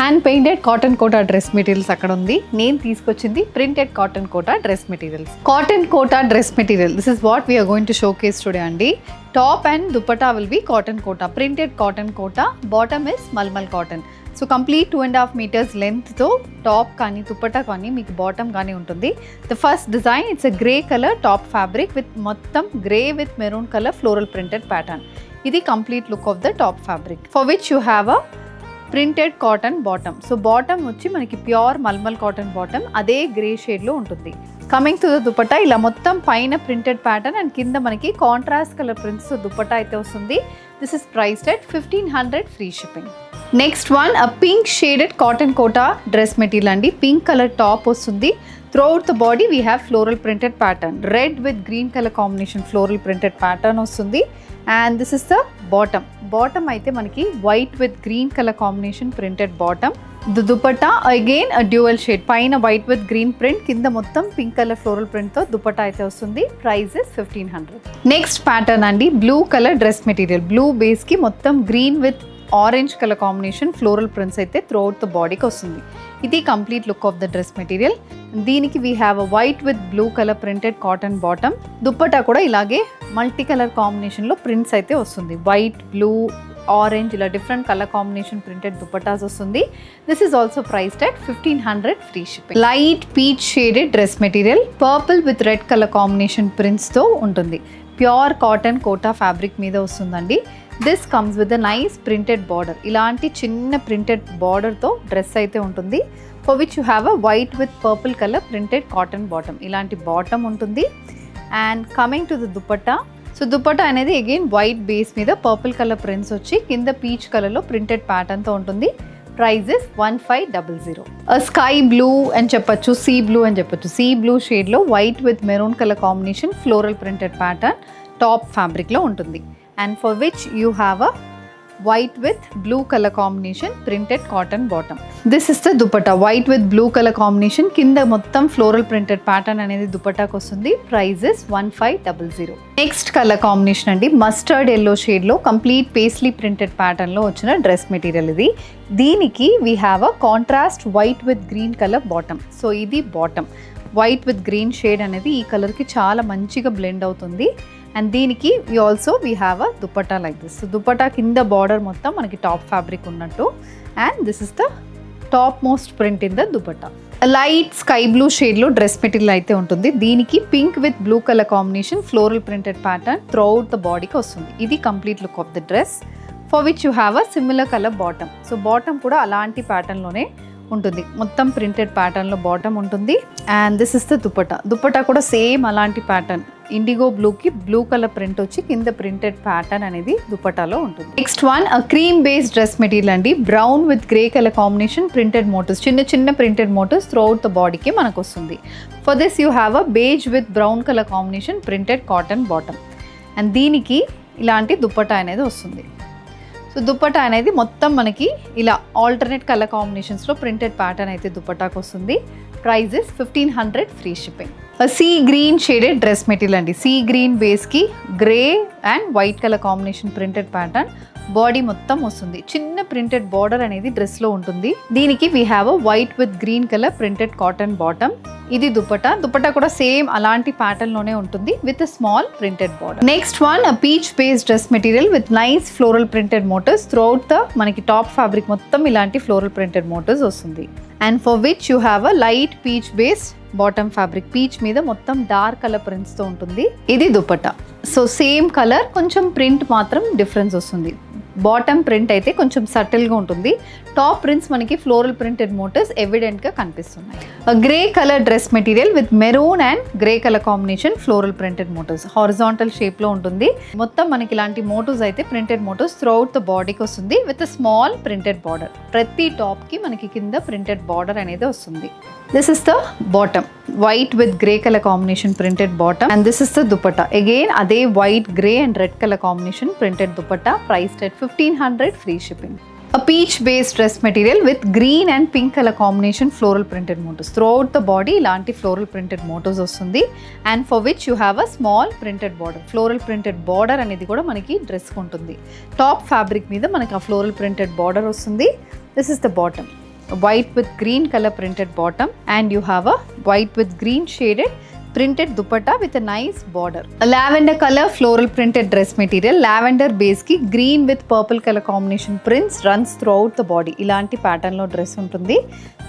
Hand painted cotton Kota dress materials అక్కడ ఉంది. నేను తీసుకొచ్చింది printed cotton Kota dress materials. Cotton Kota dress material, this is what we're going to showcase today అండి. Top and dupatta will be cotton Kota, printed cotton Kota. Bottom is malmal cotton. So complete 2.5 meters లెంత్తో top కానీ దుపట్టా కానీ మీకు bottom కానీ ఉంటుంది. The first design it's a grey colour top fabric with మొత్తం grey with maroon colour floral printed pattern. ఇది complete look of the top fabric for which you have a printed cotton bottom. So bottom వచ్చి మనకి pure malmal cotton bottom, అదే grey షేడ్లో ఉంటుంది. Coming to the dupatta, ఇలా మొత్తం పైన ప్రింటెడ్ ప్యాటర్న్ అండ్ కింద మనకి కాంట్రాస్ట్ కలర్ ప్రింట్స్ దుపట్టా అయితే వస్తుంది. This is priced at 1500 free shipping. Next one a pink shaded cotton Kota dress material అండి. పింక్ కలర్ టాప్ వస్తుంది. Throughout the body we have floral printed pattern, red with green colour combination floral printed pattern వస్తుంది. And this is the bottom. Bottom అయితే మనకి white with green colour combination printed bottom. The dupatta again a dual shade, పైన white with green print, కింద మొత్తం pink colour floral ప్రింట్తో దుపట్టా అయితే వస్తుంది. Price is 1500. Next pattern అండి, blue colour dress material. Blue బేస్కి మొత్తం green with orange colour combination floral prints అయితే త్రూఅవుట్ ద బాడీకి వస్తుంది. ఇది complete look of the dress material. దీనికి we have a white with blue colour printed cotton bottom. Dupatta కూడా ఇలాగే మల్టీ కలర్ కాంబినేషన్లో ప్రింట్స్ అయితే వస్తుంది. వైట్, బ్లూ, ఆరెంజ్ ఇలా different colour combination printed dupattas వస్తుంది. This is also priced at 1500 free shipping. Light peach shaded dress material, purple with red colour combination ప్రింట్స్తో ఉంటుంది. Pure cotton Kota fabric మీద వస్తుందండి. This comes with a nice printed border. ఇలాంటి చిన్న printed బార్డర్తో dress అయితే ఉంటుంది. For which you have a white with purple colour printed cotton bottom. ఇలాంటి బాటమ్ ఉంటుంది. And coming to the dupatta, so dupatta అనేది అగైన్ వైట్ బేస్ మీద పర్పుల్ కలర్ ప్రింట్స్ వచ్చి కింద పీచ్ కలర్లో ప్రింటెడ్ ప్యాటర్న్తో ఉంటుంది. Price is 1500. స్కై బ్లూ అని చెప్పచ్చు, సీ బ్లూ అని చెప్పచ్చు. సీ బ్లూ షేడ్లో white with maroon colour combination floral printed pattern top ఫ్యాబ్రిక్లో ఉంటుంది. And for which you have a white with blue color combination printed cotton bottom. This is the dupatta, white with blue color combination. Kinda mottam floral printed pattern anedi dupatta ku ostundi. Price is 1500. Next color combination andi, mustard yellow shade lo complete paisley printed pattern lo ochina dress material idi. Deeniki we have a contrast white with green color bottom. So idi bottom, white with green shade anedi ee color ki chaala manchiga blend avutundi. And దీనికి we have a dupatta like this. Dupatta కింద border మొత్తం మనకి top fabric ఉన్నట్టు. And this is the top most print in the dupatta. Light sky blue షేడ్లో dress material అయితే ఉంటుంది. దీనికి pink with blue colour combination floral printed pattern throughout the బాడీకి వస్తుంది. ఇది complete look of the dress for which you have a similar colour bottom. So bottom కూడా అలాంటి ప్యాటర్న్లోనే ఉంటుంది. మొత్తం ప్రింటెడ్ ప్యాటర్న్లో బాటమ్ ఉంటుంది. And this is the dupatta. Dupatta కూడా సేమ్ అలాంటి ప్యాటర్న్, ఇండిగో బ్లూకి బ్లూ కలర్ ప్రింట్ వచ్చి కింద ప్రింటెడ్ ప్యాటర్న్ అనేది దుపట్టాలో ఉంటుంది. Next one cream based dress material అండి. Brown with grey colour combination printed motifs, చిన్న చిన్న ప్రింటెడ్ మోటివ్స్ త్రూఅవుట్ ద బాడీకి మనకు వస్తుంది. For this you have a beige with brown colour combination printed cotton bottom. And దీనికి ఇలాంటి దుపట్టా అనేది వస్తుంది. సో దుపట్టా అనేది మొత్తం మనకి ఇలా ఆల్టర్నేట్ కలర్ కాంబినేషన్స్లో ప్రింటెడ్ ప్యాటర్న్ అయితే దుపట్టాకు వస్తుంది. Price is 1500 free shipping. Sea green shaded dress material అండి. సీ గ్రీన్ బేస్కి grey and white colour combination printed pattern body మొత్తం వస్తుంది. చిన్న ప్రింటెడ్ బార్డర్ అనేది డ్రెస్లో ఉంటుంది. దీనికి we have a white with green colour printed cotton bottom. ఇది దుపట్టా. దుపట్టా కూడా సేమ్ అలాంటి ప్యాటర్న్లోనే ఉంటుంది with a small printed border. Next one peach based dress material with nice floral printed motifs throughout the మనకి టాప్ ఫ్యాబ్రిక్ మొత్తం ఇలాంటి floral printed motifs వస్తుంది. And for which you have a light peach based bottom fabric. Peach మీద మొత్తం dark colour ప్రింట్స్తో ఉంటుంది. ఇది dupatta. So same colour, కొంచెం ప్రింట్ మాత్రం డిఫరెన్స్ వస్తుంది. బాటమ్ ప్రింట్ అయితే కొంచెం సటిల్గా ఉంటుంది. టాప్ ప్రింట్స్ మనకి ఫ్లోరల్ ప్రింటెడ్ మోటివ్స్ ఎవిడెంట్గా కనిపిస్తున్నాయి. Grey colour dress material with maroon and grey colour combination floral printed motifs horizontal షేప్లో ఉంటుంది. మొత్తం మనకి ఇలాంటి మోటివ్స్ అయితే ప్రింటెడ్ మోటివ్స్ త్రూఅవుట్ ద బాడీకి వస్తుంది విత్ స్మాల్ ప్రింటెడ్ బార్డర్. ప్రతి టాప్కి మనకి కింద ప్రింటెడ్ బార్డర్ అనేది వస్తుంది. This is the bottom, white with grey color combination printed bottom, and this is the dupatta. Again ade white, grey and red color combination printed dupatta, priced at 1500 free shipping. A peach based dress material with green and pink color combination floral printed motifs. Throughout the body ilanti floral printed motifs vastundi, and for which you have a small printed border. Floral printed border anedi kuda manaki dress ku untundi. Top fabric meeda manaki floral printed border vastundi. This is the bottom. white with green color printed bottom, and you have a white with green shaded printed dupatta with a nice border. A lavender color floral printed dress material. Lavender base ki green with purple color combination prints runs throughout the body. Ilanti pattern lo dress untundi.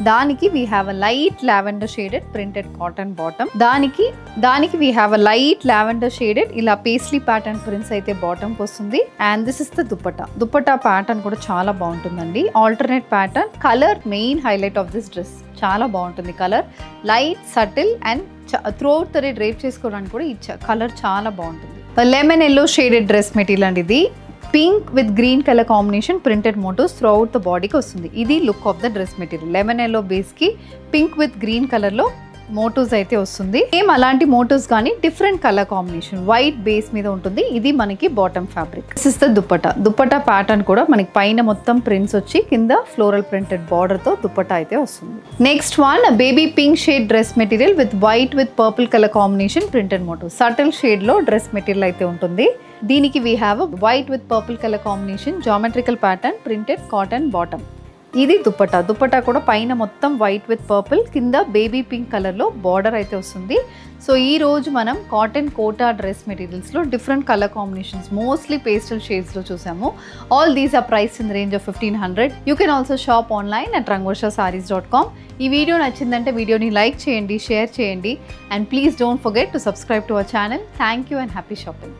Daniki we have a light lavender shaded printed cotton bottom. Daniki we have a light lavender shaded ila paisley pattern prints aithe bottom kostundi. And this is the dupatta. Dupatta pattern kuda chaala baaguntundandi. Alternate pattern. Color main highlight of this dress. చాలా బాగుంటుంది colour, light subtle and throughout the day drape చేసుకోవడానికి కూడా ఈ colour చాలా బాగుంటుంది. Lemon yellow shaded dress material అండి ఇది. Pink with green colour combination printed motifs throughout the బాడీకి వస్తుంది. ఇది look of the dress material. Lemon yellow బేస్కి పింక్ విత్ గ్రీన్ కలర్లో మోటివ్స్ అయితే వస్తుంది. సేమ్ అలాంటి మోటివ్స్ కానీ different colour combination white base మీద ఉంటుంది. ఇది మనకి bottom fabric. This is the dupatta. Dupatta pattern కూడా మనకి పైన మొత్తం ప్రింట్స్ వచ్చి కింద ఫ్లోరల్ ప్రింటెడ్ బార్డర్ తో దుపట్టా అయితే వస్తుంది. Next one baby pink shade dress material with white with purple colour combination printed motif. Subtle shade లో డ్రెస్ మెటీరియల్ అయితే ఉంటుంది. దీనికి we have white with purple colour combination geometrical pattern printed cotton bottom. ఇది దుపట్టా. దుపట్టా కూడా పైన మొత్తం white with purple, కింద baby pink కలర్లో బార్డర్ అయితే వస్తుంది. సో ఈ రోజు మనం కాటన్ కోటా డ్రెస్ మెటీరియల్స్లో different colour combinations mostly pastel షేడ్స్లో చూసాము. All these are price in the range of 1500. You can also shop online at rangorshasarees.com. ఈ వీడియో నచ్చిందంటే వీడియోని లైక్ చేయండి, షేర్ చేయండి, and please don't forget to subscribe to our channel. Thank you and happy shopping.